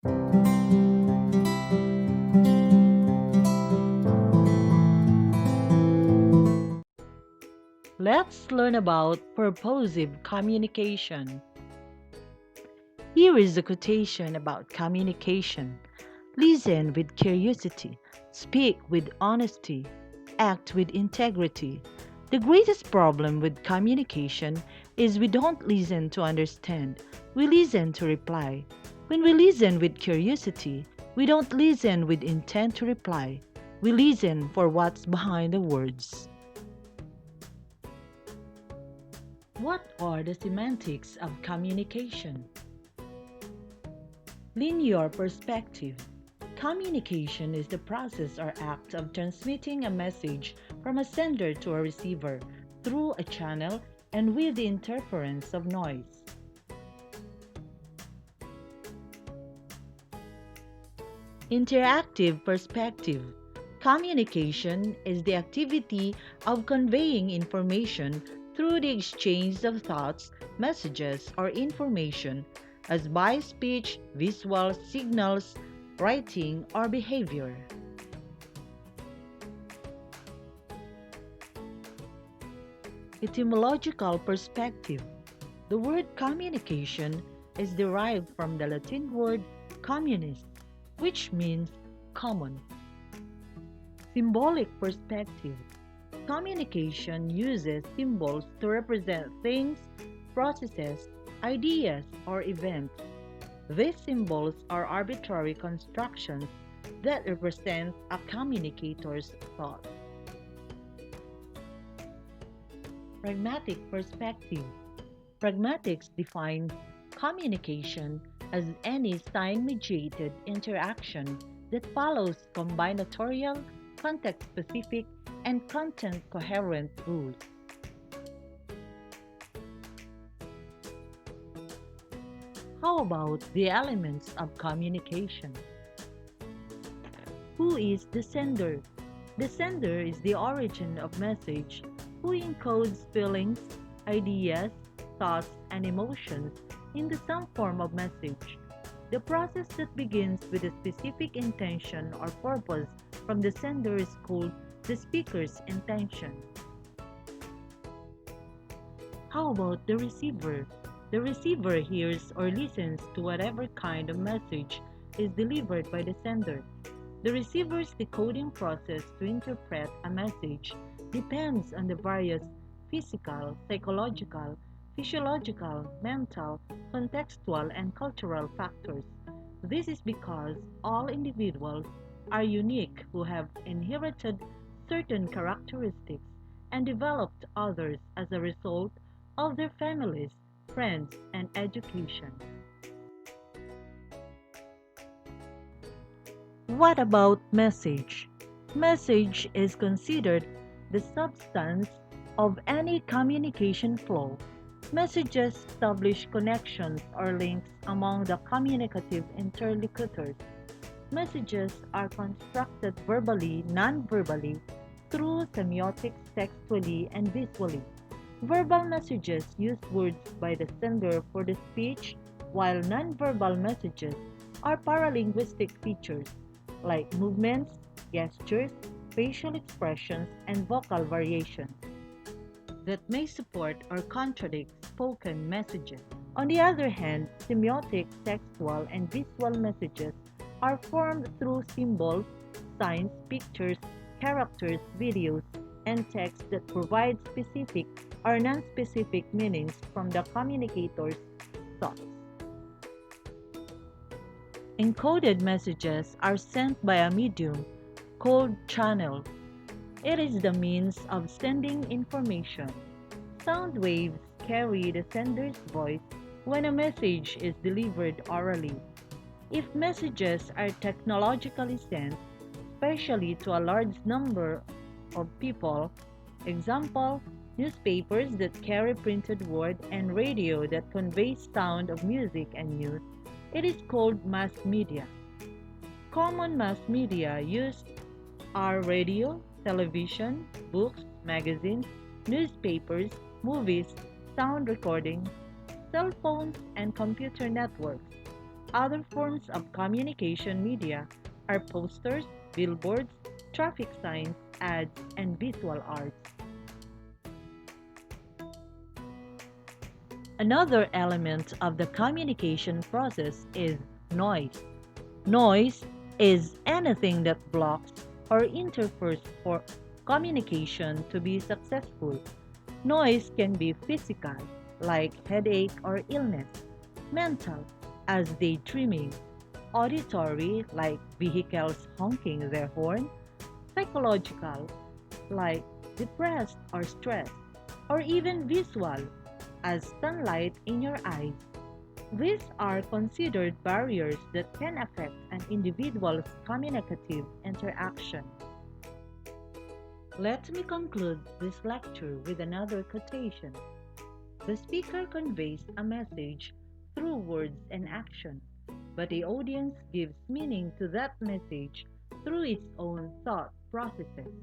Let's learn about purposive communication. Here is a quotation about communication. Listen with curiosity, speak with honesty, act with integrity. The greatest problem with communication is we don't listen to understand, we listen to reply. When we listen with curiosity, we don't listen with intent to reply, we listen for what's behind the words. What are the semantics of communication? Linear perspective. Communication is the process or act of transmitting a message from a sender to a receiver through a channel and with the interference of noise. Interactive perspective. Communication is the activity of conveying information through the exchange of thoughts, messages, or information as by speech, visual signals, writing, or behavior. Etymological perspective. The word communication is derived from the Latin word communis, which means common. Symbolic perspective. Communication uses symbols to represent things, processes, ideas, or events. These symbols are arbitrary constructions that represent a communicator's thought. Pragmatic perspective. Pragmatics defines communication as any sign-mediated interaction that follows combinatorial, context-specific, and content-coherent rules. How about the elements of communication? Who is the sender? The sender is the origin of message who encodes feelings, ideas, thoughts, and emotions into some form of message. The process that begins with a specific intention or purpose from the sender is called the speaker's intention. How about the receiver? The receiver hears or listens to whatever kind of message is delivered by the sender. The receiver's decoding process to interpret a message depends on the various physical, psychological, physiological, mental, contextual, and cultural factors. This is because all individuals are unique who have inherited certain characteristics and developed others as a result of their families, friends, and education. What about message? Message is considered the substance of any communication flow. Messages establish connections or links among the communicative interlocutors. Messages are constructed verbally, non-verbally, through semiotics textually and visually. Verbal messages use words by the sender for the speech, while non-verbal messages are paralinguistic features like movements, gestures, facial expressions, and vocal variations that may support or contradict spoken messages. On the other hand, semiotic, textual, and visual messages are formed through symbols, signs, pictures, characters, videos, and text that provide specific or non-specific meanings from the communicator's thoughts. Encoded messages are sent by a medium called channel. It is the means of sending information. Sound waves carry the sender's voice when a message is delivered orally. If messages are technologically sent, especially to a large number of people, example, newspapers that carry printed word and radio that conveys sound of music and news, it is called mass media. Common mass media used are radio, television, books, magazines, newspapers, movies, sound recordings, cell phones, and computer networks. Other forms of communication media are posters, billboards, traffic signs, ads, and visual arts. Another element of the communication process is noise. Noise is anything that blocks or interferes for communication to be successful. Noise can be physical, like headache or illness, mental, as daydreaming, auditory, like vehicles honking their horn, psychological, like depressed or stressed, or even visual, as sunlight in your eyes. These are considered barriers that can affect an individual's communicative interaction. Let me conclude this lecture with another quotation. The speaker conveys a message through words and action, but the audience gives meaning to that message through its own thought processes.